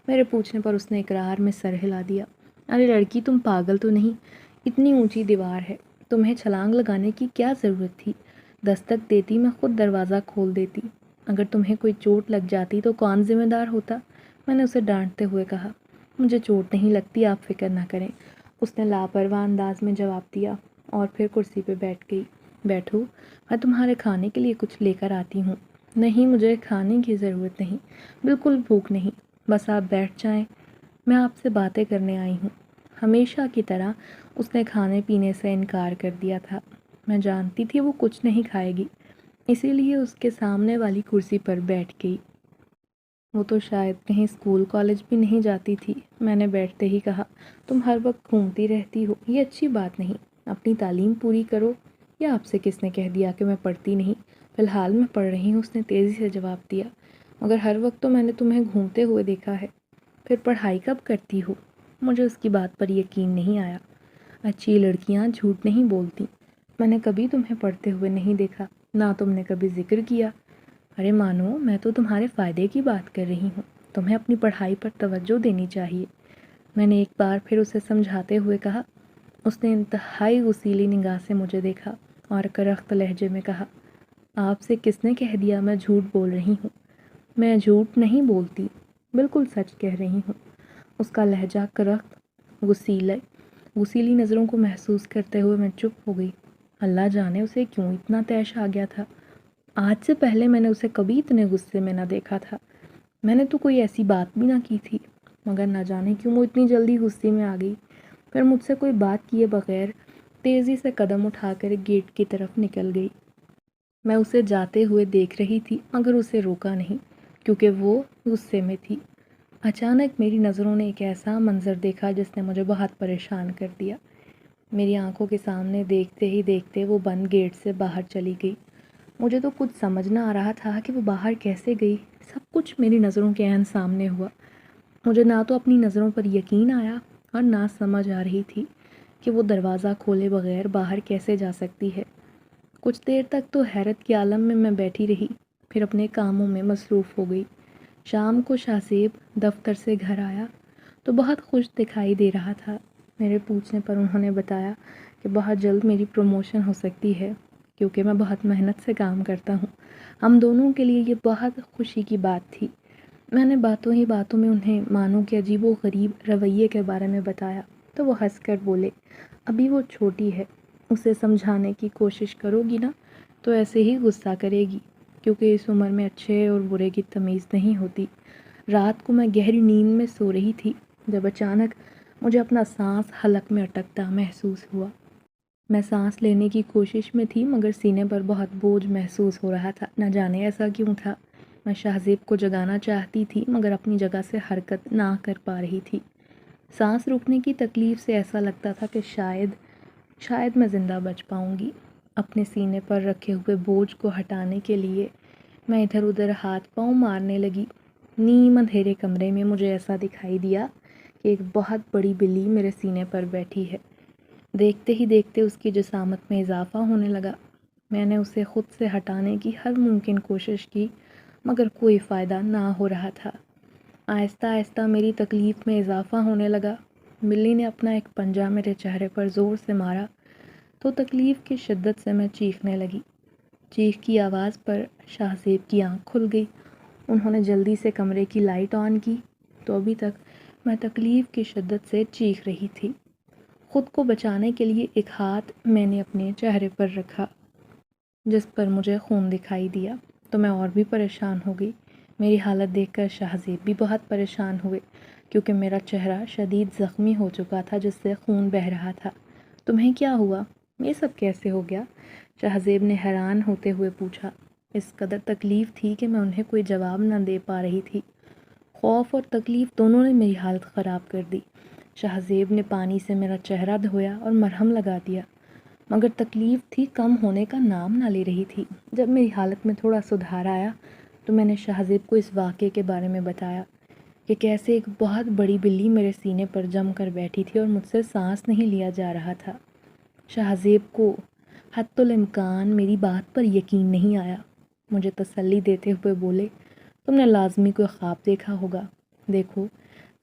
میرے پوچھنے پر اس نے اقرار میں سر ہلا دیا۔ ارے لڑکی، تم پاگل تو نہیں؟ اتنی اونچی دیوار ہے، تمہیں چھلانگ لگانے کی کیا ضرورت تھی؟ دستک دیتی، میں خود دروازہ کھول دیتی۔ اگر تمہیں کوئی چوٹ لگ جاتی تو کون ذمہ دار ہوتا؟ میں نے اسے ڈانٹتے ہوئے کہا، مجھے چوٹ نہیں لگتی، آپ فکر نہ کریں۔ اس نے لاپرواہ انداز میں جواب دیا اور پھر کرسی پہ بیٹھ گئی۔ بیٹھو، میں تمہارے کھانے کے لیے کچھ لے کر آتی ہوں۔ نہیں، مجھے کھانے کی ضرورت نہیں، بالکل بھوک نہیں، بس آپ بیٹھ جائیں، میں آپ سے باتیں کرنے آئی ہوں۔ ہمیشہ کی طرح اس نے کھانے پینے سے انکار کر دیا تھا۔ میں جانتی تھی وہ کچھ نہیں کھائے گی، اسی لیے اس کے سامنے والی کرسی پر بیٹھ گئی۔ وہ تو شاید کہیں اسکول کالج بھی نہیں جاتی تھی۔ میں نے بیٹھتے ہی کہا، تم ہر وقت گھومتی رہتی ہو، یہ اچھی بات نہیں، اپنی تعلیم پوری کرو۔ یا آپ سے کس نے کہہ دیا کہ میں پڑھتی نہیں؟ فی الحال میں پڑھ رہی ہوں، اس نے تیزی سے جواب دیا، مگر ہر وقت تو میں نے تمہیں گھومتے ہوئے دیکھا ہے، پھر پڑھائی کب کرتی ہو؟ مجھے اس کی بات پر یقین نہیں آیا۔ اچھی لڑکیاں جھوٹ نہیں بولتی، میں نے کبھی تمہیں پڑھتے ہوئے نہیں دیکھا، نہ تم نے کبھی ذکر کیا۔ ارے مانو، میں تو تمہارے فائدے کی بات کر رہی ہوں، تمہیں اپنی پڑھائی پر توجہ دینی چاہیے، میں نے ایک بار پھر اسے سمجھاتے ہوئے کہا۔ اس نے انتہائی غصیلی نگاہ سے مجھے دیکھا اور کرخت لہجے میں کہا، آپ سے کس نے کہہ دیا میں جھوٹ بول رہی ہوں؟ میں جھوٹ نہیں بولتی، بالکل سچ کہہ رہی ہوں۔ اس کا لہجہ کرخت، غصیلی نظروں کو محسوس کرتے ہوئے میں چپ ہو گئی۔ اللہ جانے اسے کیوں اتنا طیش آ گیا تھا۔ آج سے پہلے میں نے اسے کبھی اتنے غصے میں نہ دیکھا تھا۔ میں نے تو کوئی ایسی بات بھی نہ کی تھی، مگر نہ جانے کیوں وہ اتنی جلدی غصے میں آ گئی۔ پھر مجھ سے کوئی بات کیے بغیر تیزی سے قدم اٹھا کر گیٹ کی طرف نکل گئی۔ میں اسے جاتے ہوئے دیکھ رہی تھی مگر اسے روکا نہیں، کیونکہ وہ غصے میں تھی۔ اچانک میری نظروں نے ایک ایسا منظر دیکھا جس نے مجھے بہت پریشان کر دیا۔ میری آنکھوں کے سامنے دیکھتے ہی دیکھتے وہ بند گیٹ سے باہر چلی گئی۔ مجھے تو کچھ سمجھ نہ آ رہا تھا کہ وہ باہر کیسے گئی۔ سب کچھ میری نظروں کے عین سامنے ہوا۔ مجھے نہ تو اپنی نظروں پر یقین آیا اور نہ سمجھ آ رہی تھی کہ وہ دروازہ کھولے بغیر باہر کیسے جا سکتی ہے۔ کچھ دیر تک تو حیرت کے عالم میں بیٹھی رہی، پھر اپنے کاموں میں مصروف ہو گئی۔ شام کو شاہ زیب دفتر سے گھر آیا تو بہت خوش دکھائی دے رہا تھا۔ میرے پوچھنے پر انہوں نے بتایا کہ بہت جلد میری پروموشن ہو سکتی ہے، کیونکہ میں بہت محنت سے کام کرتا ہوں۔ ہم دونوں کے لیے یہ بہت خوشی کی بات تھی۔ میں نے باتوں ہی باتوں میں انہیں مانو کے عجیب و غریب رویے کے بارے میں بتایا تو وہ ہنس کر بولے، ابھی وہ چھوٹی ہے، اسے سمجھانے کی کوشش کرو گی نا تو ایسے ہی غصہ کرے گی، کیونکہ اس عمر میں اچھے اور برے کی تمیز نہیں ہوتی۔ رات کو میں گہری نیند میں سو رہی تھی جب اچانک مجھے اپنا سانس حلق میں اٹکتا محسوس ہوا۔ میں سانس لینے کی کوشش میں تھی مگر سینے پر بہت بوجھ محسوس ہو رہا تھا، نہ جانے ایسا کیوں تھا۔ میں شاہ زیب کو جگانا چاہتی تھی مگر اپنی جگہ سے حرکت نہ کر پا رہی تھی۔ سانس روکنے کی تکلیف سے ایسا لگتا تھا کہ شاید میں زندہ بچ پاؤں گی۔ اپنے سینے پر رکھے ہوئے بوجھ کو ہٹانے کے لیے میں ادھر ادھر ہاتھ پاؤں مارنے لگی۔ نیم اندھیرے کمرے میں مجھے ایسا دکھائی دیا کہ ایک بہت بڑی بلی میرے سینے پر بیٹھی ہے۔ دیکھتے ہی دیکھتے اس کی جسامت میں اضافہ ہونے لگا۔ میں نے اسے خود سے ہٹانے کی ہر ممکن کوشش کی مگر کوئی فائدہ نہ ہو رہا تھا۔ آہستہ آہستہ میری تکلیف میں اضافہ ہونے لگا۔ بلی نے اپنا ایک پنجہ میرے چہرے پر زور سے مارا تو تکلیف کی شدت سے میں چیخنے لگی۔ چیخ کی آواز پر شاہ زیب کی آنکھ کھل گئی۔ انہوں نے جلدی سے کمرے کی لائٹ آن کی تو ابھی تک میں تکلیف کی شدت سے چیخ رہی تھی۔ خود کو بچانے کے لیے ایک ہاتھ میں نے اپنے چہرے پر رکھا جس پر مجھے خون دکھائی دیا تو میں اور بھی پریشان ہو گئی۔ میری حالت دیکھ کر شاہ زیب بھی بہت پریشان ہوئے، کیونکہ میرا چہرہ شدید زخمی ہو چکا تھا جس سے خون بہہ رہا تھا۔ تمہیں کیا ہوا؟ یہ سب کیسے ہو گیا؟ شاہ زیب نے حیران ہوتے ہوئے پوچھا۔ اس قدر تکلیف تھی کہ میں انہیں کوئی جواب نہ دے پا رہی تھی۔ خوف اور تکلیف دونوں نے میری حالت خراب کر دی۔ شاہ زیب نے پانی سے میرا چہرہ دھویا اور مرہم لگا دیا، مگر تکلیف تھی کم ہونے کا نام نہ لے رہی تھی۔ جب میری حالت میں تھوڑا سدھار آیا تو میں نے شاہ زیب کو اس واقعے کے بارے میں بتایا کہ کیسے ایک بہت بڑی بلی میرے سینے پر جم کر بیٹھی تھی اور مجھ سے سانس نہیں لیا جا رہا تھا۔ شاہ زیب کو حتی الامکان میری بات پر یقین نہیں آیا۔ مجھے تسلی دیتے ہوئے بولے، تم نے لازمی کوئی خواب دیکھا ہوگا۔ دیکھو،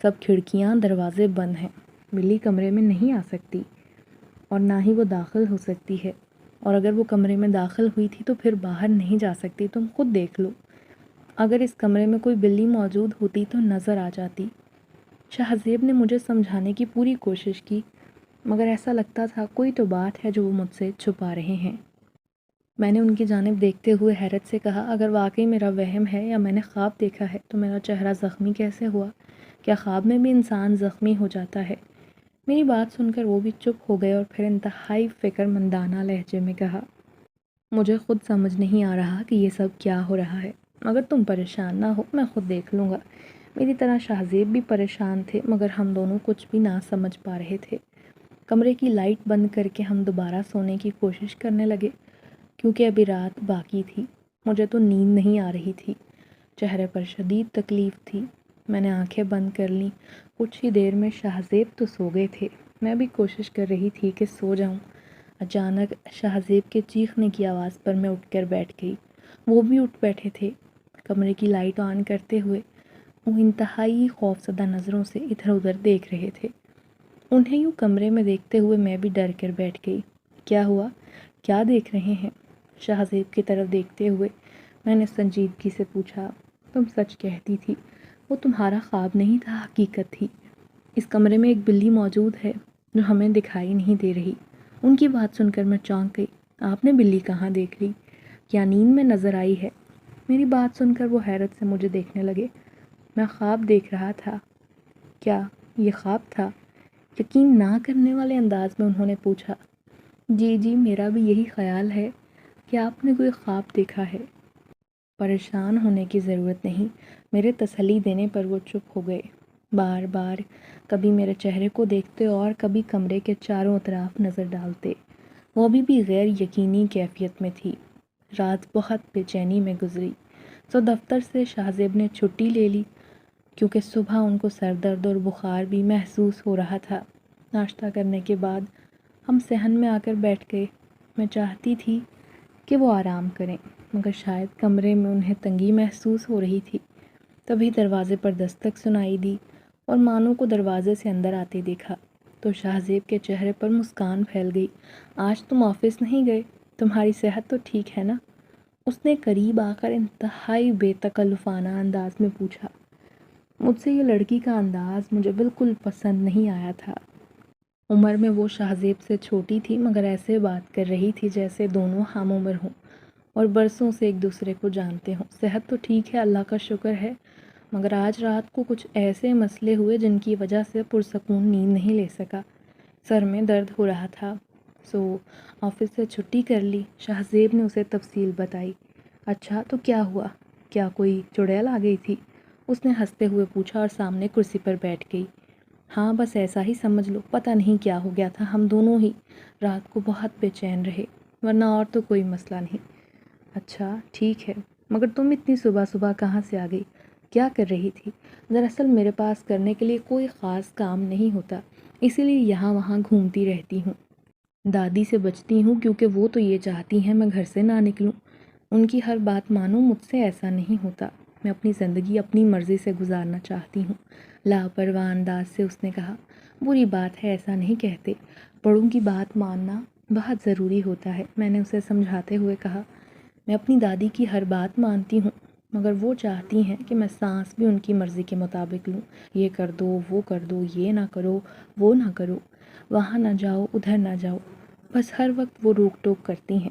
سب کھڑکیاں دروازے بند ہیں، بلی کمرے میں نہیں آ سکتی اور نہ ہی وہ داخل ہو سکتی ہے، اور اگر وہ کمرے میں داخل ہوئی تھی تو پھر باہر نہیں جا سکتی۔ تم خود دیکھ لو، اگر اس کمرے میں کوئی بلی موجود ہوتی تو نظر آ جاتی۔ شاہ زیب نے مجھے سمجھانے کی پوری کوشش کی مگر ایسا لگتا تھا کوئی تو بات ہے جو وہ مجھ سے چھپا رہے ہیں۔ میں نے ان کی جانب دیکھتے ہوئے حیرت سے کہا، اگر واقعی میرا وہم ہے یا میں نے خواب دیکھا ہے تو میرا چہرہ زخمی کیسے ہوا؟ کیا خواب میں بھی انسان زخمی ہو جاتا ہے؟ میری بات سن کر وہ بھی چپ ہو گئے اور پھر انتہائی فکر مندانہ لہجے میں کہا، مجھے خود سمجھ نہیں آ رہا کہ یہ سب کیا ہو رہا ہے، مگر تم پریشان نہ ہو، میں خود دیکھ لوں گا۔ میری طرح شاہ زیب بھی پریشان تھے مگر ہم دونوں کچھ بھی نہ سمجھ پا رہے تھے۔ کمرے کی لائٹ بند کر کے ہم دوبارہ سونے کی کوشش کرنے لگے، کیونکہ ابھی رات باقی تھی۔ مجھے تو نیند نہیں آ رہی تھی، چہرے پر شدید تکلیف تھی۔ میں نے آنکھیں بند کر لیں۔ کچھ ہی دیر میں شاہ زیب تو سو گئے تھے، میں بھی کوشش کر رہی تھی کہ سو جاؤں اچانک شہزیب کے چیخنے کی آواز پر میں اٹھ کر بیٹھ گئی۔ وہ بھی اٹھ بیٹھے تھے، کمرے کی لائٹ آن کرتے ہوئے وہ انتہائی خوفزدہ نظروں سے ادھر ادھر دیکھ رہے تھے۔ انہیں یوں کمرے میں دیکھتے ہوئے میں بھی ڈر کر بیٹھ گئی۔ کیا ہوا؟ کیا دیکھ رہے ہیں؟ شہزیب کی طرف دیکھتے ہوئے میں نے سنجیدگی سے پوچھا۔ تم سچ کہتی تھی، وہ تمہارا خواب نہیں تھا، حقیقت تھی۔ اس کمرے میں ایک بلی موجود ہے جو ہمیں دکھائی نہیں دے رہی۔ ان کی بات سن کر میں چونک گئی۔ آپ نے بلی کہاں دیکھ لی؟ کیا نیند میں نظر آئی ہے؟ میری بات سن کر وہ حیرت سے مجھے دیکھنے لگے۔ میں خواب دیکھ رہا تھا۔ کیا یہ خواب تھا؟ یقین نہ کرنے والے انداز میں انہوں نے پوچھا۔ جی میرا بھی یہی خیال ہے کہ آپ نے کوئی خواب دیکھا ہے۔ پریشان ہونے کی ضرورت نہیں، میرے تسلی دینے پر وہ چپ ہو گئے۔ بار بار کبھی میرے چہرے کو دیکھتے اور کبھی کمرے کے چاروں اطراف نظر ڈالتے۔ وہ بھی غیر یقینی کیفیت میں تھی۔ رات بہت بے چینی میں گزری، تو دفتر سے شہزیب نے چھٹی لے لی کیونکہ صبح ان کو سر درد اور بخار بھی محسوس ہو رہا تھا۔ ناشتہ کرنے کے بعد ہم صحن میں آ کر بیٹھ گئے۔ میں چاہتی تھی کہ وہ آرام کریں، مگر شاید کمرے میں انہیں تنگی محسوس ہو رہی تھی۔ تبھی دروازے پر دستک سنائی دی اور مانو کو دروازے سے اندر آتے دیکھا تو شہزیب کے چہرے پر مسکان پھیل گئی۔ آج تم آفس نہیں گئے؟ تمہاری صحت تو ٹھیک ہے نا؟ اس نے قریب آ کر انتہائی بے تکلفانہ انداز میں پوچھا۔ مجھ سے یہ لڑکی کا انداز مجھے بالکل پسند نہیں آیا تھا۔ عمر میں وہ شہزیب سے چھوٹی تھی، مگر ایسے بات کر رہی تھی جیسے دونوں ہم عمر ہوں اور برسوں سے ایک دوسرے کو جانتے ہوں۔ صحت تو ٹھیک ہے، اللہ کا شکر ہے، مگر آج رات کو کچھ ایسے مسئلے ہوئے جن کی وجہ سے پرسکون نیند نہیں لے سکا۔ سر میں درد ہو رہا تھا، آفس سے چھٹی کر لی۔ شہزیب نے اسے تفصیل بتائی۔ اچھا تو کیا ہوا؟ کیا کوئی چڑیل آ گئی تھی؟ اس نے ہنستے ہوئے پوچھا اور سامنے کرسی پر بیٹھ گئی۔ ہاں بس ایسا ہی سمجھ لو، پتہ نہیں کیا ہو گیا تھا، ہم دونوں ہی رات کو بہت بے چین رہے، ورنہ اور تو کوئی مسئلہ نہیں۔ اچھا ٹھیک ہے، مگر تم اتنی صبح صبح کہاں سے آ گئی؟ کیا کر رہی تھی؟ دراصل میرے پاس کرنے کے لیے کوئی خاص کام نہیں ہوتا، اسی لیے یہاں وہاں گھومتی رہتی ہوں۔ دادی سے بچتی ہوں کیونکہ وہ تو یہ چاہتی ہیں میں گھر سے نہ نکلوں۔ ان کی ہر بات مانوں، مجھ سے ایسا نہیں ہوتا۔ میں اپنی زندگی اپنی مرضی سے گزارنا چاہتی ہوں، لاپرواہ انداز سے اس نے کہا۔ بری بات ہے، ایسا نہیں کہتے، بڑوں کی بات ماننا بہت ضروری ہوتا ہے، میں نے اسے سمجھاتے ہوئے کہا۔ میں اپنی دادی کی ہر بات مانتی ہوں، مگر وہ چاہتی ہیں کہ میں سانس بھی ان کی مرضی کے مطابق لوں۔ یہ کر دو، وہ کر دو، یہ نہ کرو، وہ نہ کرو، وہاں نہ جاؤ، ادھر نہ جاؤ، بس ہر وقت وہ روک ٹوک کرتی ہیں،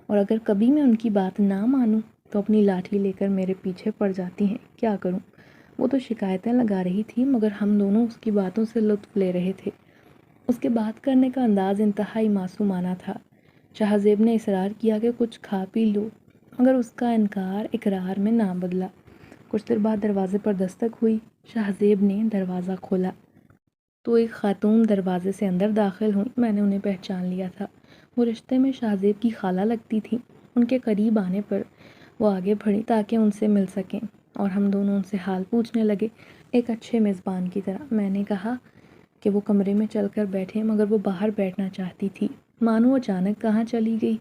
اور اگر کبھی میں ان کی بات نہ مانوں تو اپنی لاٹھی لے کر میرے پیچھے پڑ جاتی ہیں۔ کیا کروں؟ وہ تو شکایتیں لگا رہی تھی، مگر ہم دونوں اس کی باتوں سے لطف لے رہے تھے۔ اس کے بات کرنے کا انداز انتہائی معصومانہ تھا۔ شہزیب نے اصرار کیا کہ کچھ کھا پی لو، مگر اس کا انکار اقرار میں نہ بدلا۔ کچھ دیر بعد دروازے پر دستک ہوئی۔ شہزیب نے دروازہ کھولا تو ایک خاتون دروازے سے اندر داخل ہوئی۔ میں نے انہیں پہچان لیا تھا، وہ رشتے میں شہزیب کی خالہ لگتی تھی۔ ان کے قریب آنے پر وہ آگے بڑھی تاکہ ان سے مل سکیں، اور ہم دونوں ان سے حال پوچھنے لگے، ایک اچھے میزبان کی طرح۔ میں نے کہا کہ وہ کمرے میں چل کر بیٹھیں، مگر وہ باہر بیٹھنا چاہتی تھی۔ مانو اچانک کہاں چلی گئی،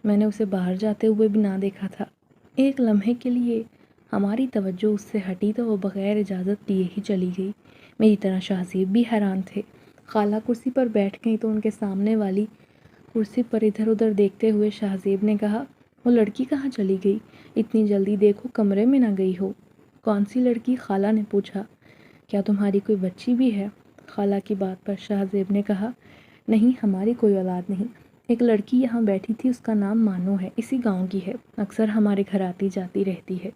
میں نے اسے باہر جاتے ہوئے بھی نہ دیکھا تھا۔ ایک لمحے کے لیے ہماری توجہ اس سے ہٹی تو وہ بغیر اجازت لیے ہی چلی گئی۔ میری طرح شہزیب بھی حیران تھے۔ خالہ کرسی پر بیٹھ گئی تو ان کے سامنے والی کرسی پر ادھر ادھر دیکھتے ہوئے شہزیب نے کہا، وہ لڑکی کہاں چلی گئی؟ اتنی جلدی دیکھو کمرے میں نہ گئی ہو۔ کون سی لڑکی؟ خالہ نے پوچھا۔ کیا تمہاری کوئی بچی بھی ہے؟ خالہ کی بات پر شہزیب نے کہا، نہیں ہماری کوئی اولاد نہیں، ایک لڑکی یہاں بیٹھی تھی، اس کا نام مانو ہے، اسی گاؤں کی ہے، اکثر ہمارے گھر آتی جاتی رہتی ہے۔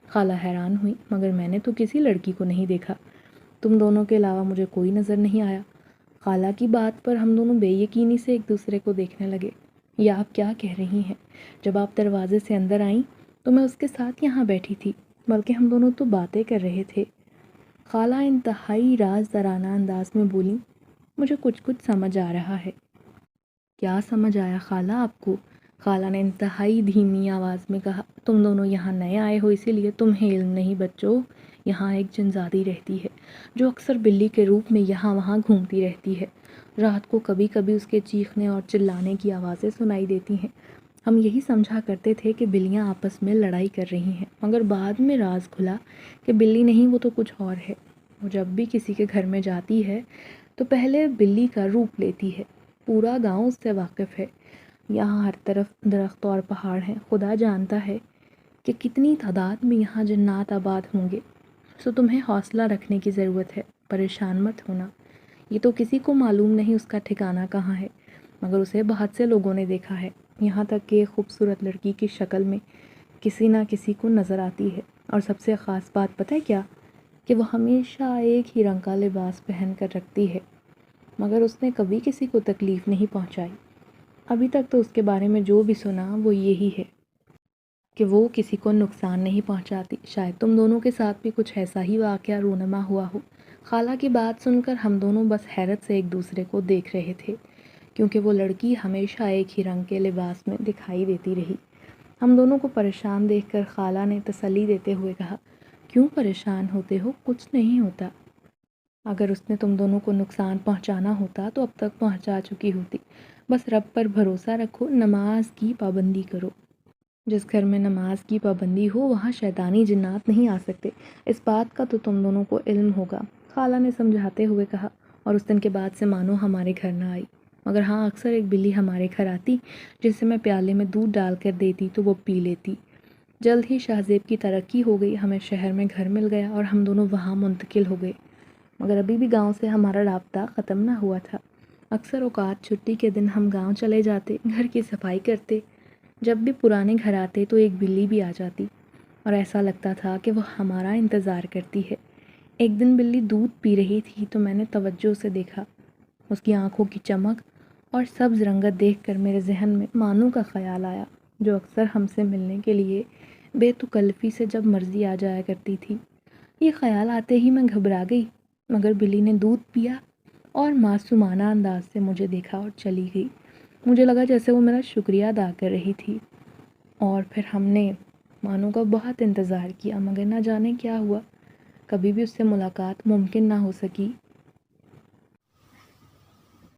خالہ حیران ہوئی، مگر میں نے تو کسی لڑکی کو نہیں دیکھا، تم دونوں کے علاوہ مجھے کوئی نظر نہیں آیا۔ خالہ کی بات پر ہم دونوں بے یقینی سے ایک دوسرے کو دیکھنے لگے۔ یہ آپ کیا کہہ رہی ہیں؟ جب آپ دروازے سے اندر آئیں تو میں اس کے ساتھ یہاں بیٹھی تھی، بلکہ ہم دونوں تو باتیں کر رہے تھے۔ خالہ انتہائی رازدارانہ انداز میں بولی، مجھے کچھ سمجھ آ رہا ہے۔ کیا سمجھ آیا خالہ آپ کو؟ خالہ نے انتہائی دھیمی آواز میں کہا، تم دونوں یہاں نئے آئے ہو اسی لیے تمہیں علم نہیں بچوں، یہاں ایک جنزادی رہتی ہے جو اکثر بلی کے روپ میں یہاں وہاں گھومتی رہتی ہے، رات کو کبھی کبھی اس کے چیخنے اور چلانے کی آوازیں سنائی دیتی ہیں۔ ہم یہی سمجھا کرتے تھے کہ بلیاں آپس میں لڑائی کر رہی ہیں، مگر بعد میں راز کھلا کہ بلی نہیں، وہ تو کچھ اور ہے۔ وہ جب بھی کسی کے گھر میں جاتی ہے تو پہلے بلی کا روپ لیتی ہے۔ پورا گاؤں اس سے واقف ہے۔ یہاں ہر طرف درخت اور پہاڑ ہیں، خدا جانتا ہے کہ کتنی تعداد میں یہاں جنات آباد ہوں گے۔ سو تمہیں حوصلہ رکھنے کی ضرورت ہے، پریشان مت ہونا۔ یہ تو کسی کو معلوم نہیں اس کا ٹھکانہ کہاں ہے، مگر اسے بہت سے لوگوں نے دیکھا ہے، یہاں تک کہ ایک خوبصورت لڑکی کی شکل میں کسی نہ کسی کو نظر آتی ہے۔ اور سب سے خاص بات پتہ ہے کیا؟ کہ وہ ہمیشہ ایک ہی رنگ کا لباس پہن کر رکھتی ہے، مگر اس نے کبھی کسی کو تکلیف نہیں پہنچائی۔ ابھی تک تو اس کے بارے میں جو بھی سنا وہ یہی ہے کہ وہ کسی کو نقصان نہیں پہنچاتی۔ شاید تم دونوں کے ساتھ بھی کچھ ایسا ہی واقعہ رونما ہوا ہو۔ خالہ کی بات سن کر ہم دونوں بس حیرت سے ایک دوسرے کو دیکھ رہے تھے، کیونکہ وہ لڑکی ہمیشہ ایک ہی رنگ کے لباس میں دکھائی دیتی رہی۔ ہم دونوں کو پریشان دیکھ کر خالہ نے تسلی دیتے ہوئے کہا، کیوں پریشان ہوتے ہو؟ کچھ نہیں ہوتا۔ اگر اس نے تم دونوں کو نقصان پہنچانا ہوتا تو اب تک پہنچا چکی ہوتی۔ بس رب پر بھروسہ رکھو، نماز کی پابندی کرو۔ جس گھر میں نماز کی پابندی ہو وہاں شیطانی جنات نہیں آ سکتے، اس بات کا تو تم دونوں کو علم ہوگا، خالہ نے سمجھاتے ہوئے کہا۔ اور اس دن کے بعد سے مانو ہمارے گھر نہ آئی، مگر ہاں اکثر ایک بلی ہمارے گھر آتی، جسے میں پیالے میں دودھ ڈال کر دیتی تو وہ پی لیتی۔ جلد ہی شہزیب کی ترقی ہو گئی، ہمیں شہر میں گھر مل گیا اور ہم دونوں وہاں منتقل ہو گئے، مگر ابھی بھی گاؤں سے ہمارا رابطہ ختم نہ ہوا تھا۔ اکثر اوقات چھٹی کے دن ہم گاؤں چلے جاتے، گھر کی صفائی کرتے۔ جب بھی پرانے گھر آتے تو ایک بلی بھی آ جاتی اور ایسا لگتا تھا کہ وہ ہمارا انتظار کرتی ہے۔ ایک دن بلی دودھ پی رہی تھی تو میں نے توجہ سے دیکھا۔ اس کی آنکھوں کی چمک اور سبز رنگت دیکھ کر میرے ذہن میں مانو کا خیال آیا، جو اکثر ہم سے ملنے کے لیے بے تکلفی سے جب مرضی آ جایا کرتی تھی۔ یہ خیال آتے ہی میں گھبرا گئی، مگر بلی نے دودھ پیا اور معصومانہ انداز سے مجھے دیکھا اور چلی گئی۔ مجھے لگا جیسے وہ میرا شکریہ ادا کر رہی تھی۔ اور پھر ہم نے مانو کا بہت انتظار کیا، مگر نہ جانے کیا ہوا، کبھی بھی اس سے ملاقات ممکن نہ ہو سکی۔